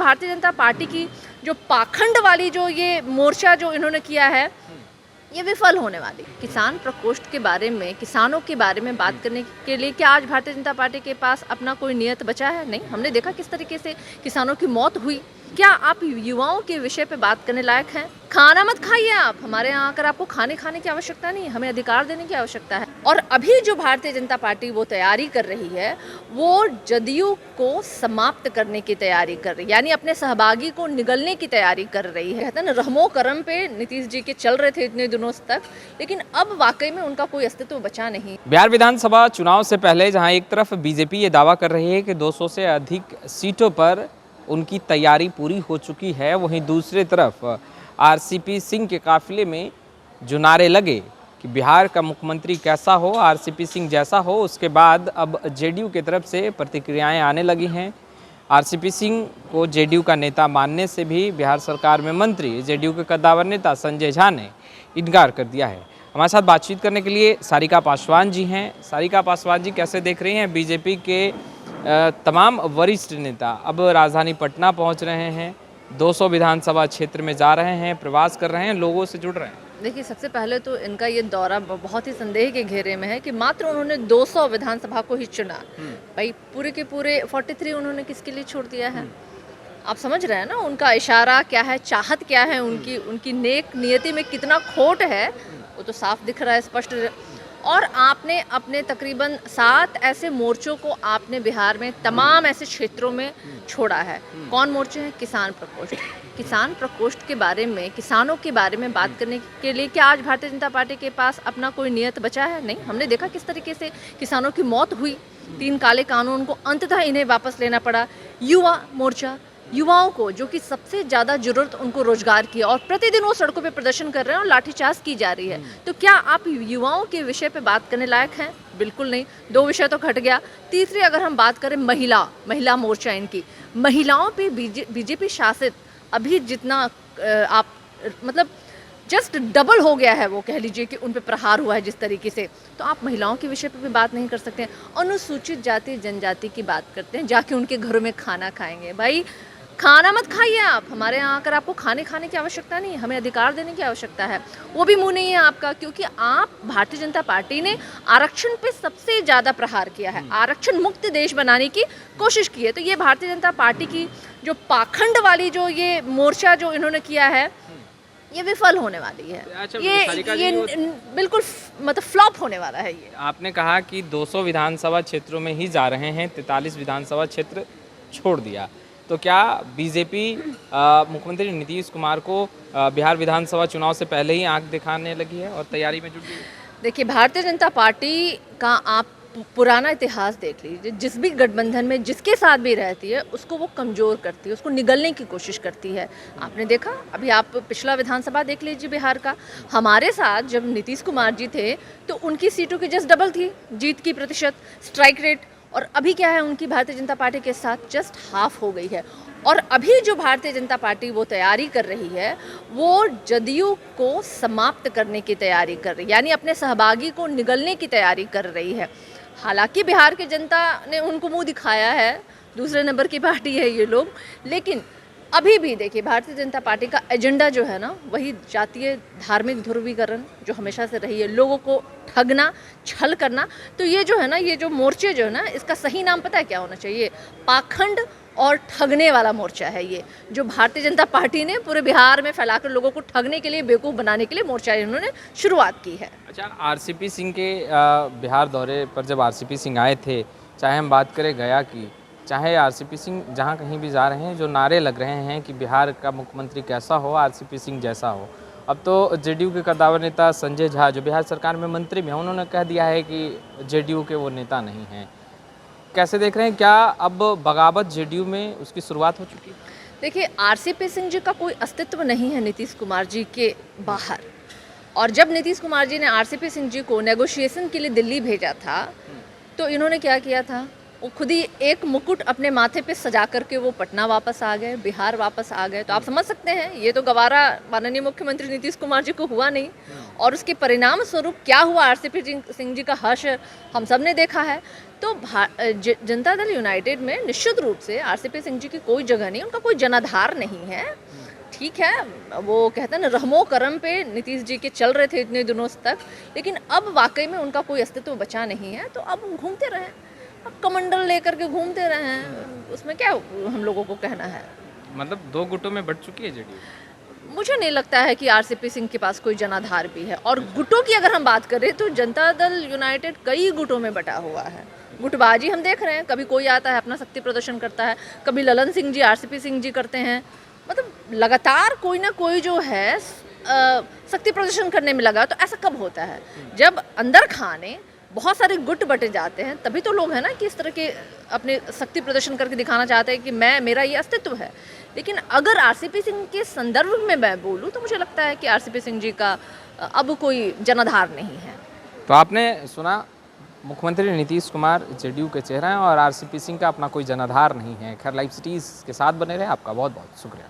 Bharatiya Janata party की जो पाखंड वाली जो ये मोर्चा जो इन्होंने किया है, ये विफल होने वाली। किसान प्रकोष्ठ के बारे में, किसानों के बारे में बात करने के लिए क्या आज भारतीय जनता पार्टी के पास अपना कोई नियत बचा है? नहीं। हमने देखा किस तरीके से किसानों की मौत हुई। क्या आप युवाओं के विषय पे बात करने लायक हैं? खाना मत खाइए आप, हमारे यहाँ आकर आपको खाने की आवश्यकता नहीं, हमें अधिकार देने की आवश्यकता है। और अभी जो भारतीय जनता पार्टी वो तैयारी कर रही है, वो जदयू को समाप्त करने की तैयारी कर रही है, यानी अपने सहभागी को निगलने की तैयारी कर रही है। कहते हैं ना, रहमो करम पे नीतीश जी के चल रहे थे इतने दिनों तक, लेकिन अब वाकई में उनका कोई अस्तित्व बचा नहीं। बिहार विधानसभा चुनाव से पहले जहां एक तरफ बीजेपी ये दावा कर रही है कि 200 से अधिक सीटों पर उनकी तैयारी पूरी हो चुकी है, वहीं दूसरी तरफ आरसीपी सिंह के काफिले में जो नारे लगे कि बिहार का मुख्यमंत्री कैसा हो, आरसीपी सिंह जैसा हो, उसके बाद अब जेडीयू की तरफ से प्रतिक्रियाएं आने लगी हैं। आरसीपी सिंह को जेडीयू का नेता मानने से भी बिहार सरकार में मंत्री जेडीयू के कद्दावर नेता संजय झा ने इनकार कर दिया है। हमारे साथ बातचीत करने के लिए सारिका पासवान जी हैं। सारिका पासवान जी, कैसे देख रही हैं बीजेपी के तमाम वरिष्ठ नेता अब राजधानी पटना पहुंच रहे हैं, 200 विधानसभा क्षेत्र में जा रहे हैं, प्रवास कर रहे हैं, लोगों से जुड़ रहे हैं? देखिए, सबसे पहले तो इनका ये दौरा बहुत ही संदेह के घेरे में है कि मात्र उन्होंने 200 विधानसभा को ही चुना। भाई पूरे के पूरे 43 उन्होंने किसके लिए छोड़ दिया है? आप समझ रहे हैं ना, उनका इशारा क्या है, चाहत क्या है, उनकी नेक नियति में कितना खोट है, वो तो साफ दिख रहा है, स्पष्ट। और आपने अपने तकरीबन 7 ऐसे मोर्चों को आपने बिहार में तमाम ऐसे क्षेत्रों में छोड़ा है। कौन मोर्चे हैं? किसान प्रकोष्ठ। किसान प्रकोष्ठ के बारे में, किसानों के बारे में बात करने के लिए क्या आज भारतीय जनता पार्टी के पास अपना कोई नियत बचा है? नहीं। हमने देखा किस तरीके से किसानों की मौत हुई, 3 काले कानून को अंततः इन्हें वापस लेना पड़ा। युवा मोर्चा, युवाओं को जो कि सबसे ज़्यादा ज़रूरत उनको रोजगार की है, और प्रतिदिन वो सड़कों पे प्रदर्शन कर रहे हैं और लाठीचार्ज की जा रही है। तो क्या आप युवाओं के विषय पे बात करने लायक हैं? बिल्कुल नहीं। 2 विषय तो घट गया। तीसरी अगर हम बात करें महिला मोर्चा, इनकी महिलाओं पे बीजेपी शासित अभी जितना आप मतलब जस्ट डबल हो गया है, वो कह लीजिए कि उन पे प्रहार हुआ है जिस तरीके से, तो आप महिलाओं के विषय पे भी बात नहीं कर सकते हैं। अनुसूचित जाति जनजाति की बात करते हैं, जाके उनके घरों में खाना खाएंगे। भाई खाना मत खाइए आप, हमारे यहाँ आकर आपको खाने की आवश्यकता नहीं, हमें अधिकार देने की आवश्यकता है। वो भी मुंह नहीं है आपका, क्योंकि आप भारतीय जनता पार्टी ने आरक्षण पे सबसे ज़्यादा प्रहार किया है, आरक्षण मुक्त देश बनाने की कोशिश की है। तो ये भारतीय जनता पार्टी की जो पाखंड वाली जो ये मोर्चा जो इन्होंने किया है, ये विफल होने वाली है। अच्छा, ये बिल्कुल मतलब फ्लॉप होने वाला है। ये आपने कहा कि 200 विधानसभा क्षेत्रों में ही जा रहे हैं, 43 विधानसभा क्षेत्र छोड़ दिया, तो क्या बीजेपी मुख्यमंत्री नीतीश कुमार को बिहार विधानसभा चुनाव से पहले ही आंख दिखाने लगी है और तैयारी में जुट गई है? देखिए, भारतीय जनता पार्टी का आप पुराना इतिहास देख लीजिए, जिस भी गठबंधन में जिसके साथ भी रहती है उसको वो कमज़ोर करती है, उसको निगलने की कोशिश करती है। आपने देखा, अभी आप पिछला विधानसभा देख लीजिए बिहार का, हमारे साथ जब नीतीश कुमार जी थे तो उनकी सीटों की जस्ट डबल थी जीत की प्रतिशत, स्ट्राइक रेट, और अभी क्या है उनकी भारतीय जनता पार्टी के साथ जस्ट हाफ हो गई है। और अभी जो भारतीय जनता पार्टी वो तैयारी कर रही है, वो जदयू को समाप्त करने की तैयारी कर रही है, यानी अपने सहभागी को निगलने की तैयारी कर रही है। हालांकि बिहार की जनता ने उनको मुंह दिखाया है, दूसरे नंबर की पार्टी है ये लोग, लेकिन अभी भी देखिए भारतीय जनता पार्टी का एजेंडा जो है ना, वही जातीय धार्मिक ध्रुवीकरण जो हमेशा से रही है, लोगों को ठगना, छल करना। तो ये जो है ना, ये जो मोर्चे जो है ना, इसका सही नाम पता है क्या होना चाहिए? पाखंड और ठगने वाला मोर्चा है ये, जो भारतीय जनता पार्टी ने पूरे बिहार में फैलाकर लोगों को ठगने के लिए, बेवकूफ़ बनाने के लिए मोर्चा इन्होंने शुरुआत की है। अच्छा, आरसीपी सिंह के बिहार दौरे पर जब आरसीपी सिंह आए थे, चाहे हम बात करें गया की, चाहे आरसीपी सिंह जहां कहीं भी जा रहे हैं, जो नारे लग रहे हैं कि बिहार का मुख्यमंत्री कैसा हो, आरसीपी सिंह जैसा हो। अब तो जेडीयू के कद्दावर नेता संजय झा, जो बिहार सरकार में मंत्री में हैं, उन्होंने कह दिया है कि जेडीयू के वो नेता नहीं हैं। कैसे देख रहे हैं, क्या अब बगावत जेडीयू में उसकी शुरुआत हो चुकी है? देखिए, आरसीपी सिंह जी का कोई अस्तित्व नहीं है नीतीश कुमार जी के बाहर, और जब नीतीश कुमार जी ने आरसीपी सिंह जी को नेगोशिएशन के लिए दिल्ली भेजा था, तो इन्होंने क्या किया था, वो खुद ही एक मुकुट अपने माथे पे सजा करके वो पटना वापस आ गए, बिहार वापस आ गए। तो आप समझ सकते हैं, ये तो गवारा माननीय मुख्यमंत्री नीतीश कुमार जी को हुआ नहीं, और उसके परिणाम स्वरूप क्या हुआ, आरसीपी सिंह जी का हर्ष हम सब ने देखा है। तो जनता दल यूनाइटेड में निश्चित रूप से आरसीपी सिंह जी की कोई जगह नहीं, उनका कोई जनाधार नहीं है। ठीक है, वो कहते हैं ना रहमो करम पे नीतीश जी के चल रहे थे इतने दिनों तक, लेकिन अब वाकई में उनका कोई अस्तित्व बचा नहीं है। तो अब घूमते रहें, अब कमंडल लेकर के घूमते रहें, उसमें क्या हम लोगों को कहना है। मतलब दो गुटों में बट चुकी है जेडीयू। मुझे नहीं लगता है कि आरसीपी सिंह के पास कोई जनाधार भी है। और गुटों की अगर हम बात करें तो जनता दल यूनाइटेड कई गुटों में बटा हुआ है। गुटबाजी हम देख रहे हैं, कभी कोई आता है अपना शक्ति प्रदर्शन करता है, कभी ललन सिंह जी आरसीपी सिंह जी करते हैं। मतलब लगातार कोई ना कोई जो है शक्ति प्रदर्शन करने में लगा। तो ऐसा कब होता है? जब अंदर खाने बहुत सारे गुट बटे जाते हैं, तभी तो लोग हैं ना कि इस तरह के अपने शक्ति प्रदर्शन करके दिखाना चाहते हैं कि मेरा ये अस्तित्व है। लेकिन अगर आरसीपी सिंह के संदर्भ में मैं बोलूँ तो मुझे लगता है कि आरसीपी सिंह जी का अब कोई जनाधार नहीं है। तो आपने सुना, मुख्यमंत्री नीतीश कुमार जेडीयू के चेहरा हैं और आरसीपी सिंह का अपना कोई जनाधार नहीं है। खैर, लाइव सिटीज़ के साथ बने रहे, आपका बहुत बहुत शुक्रिया।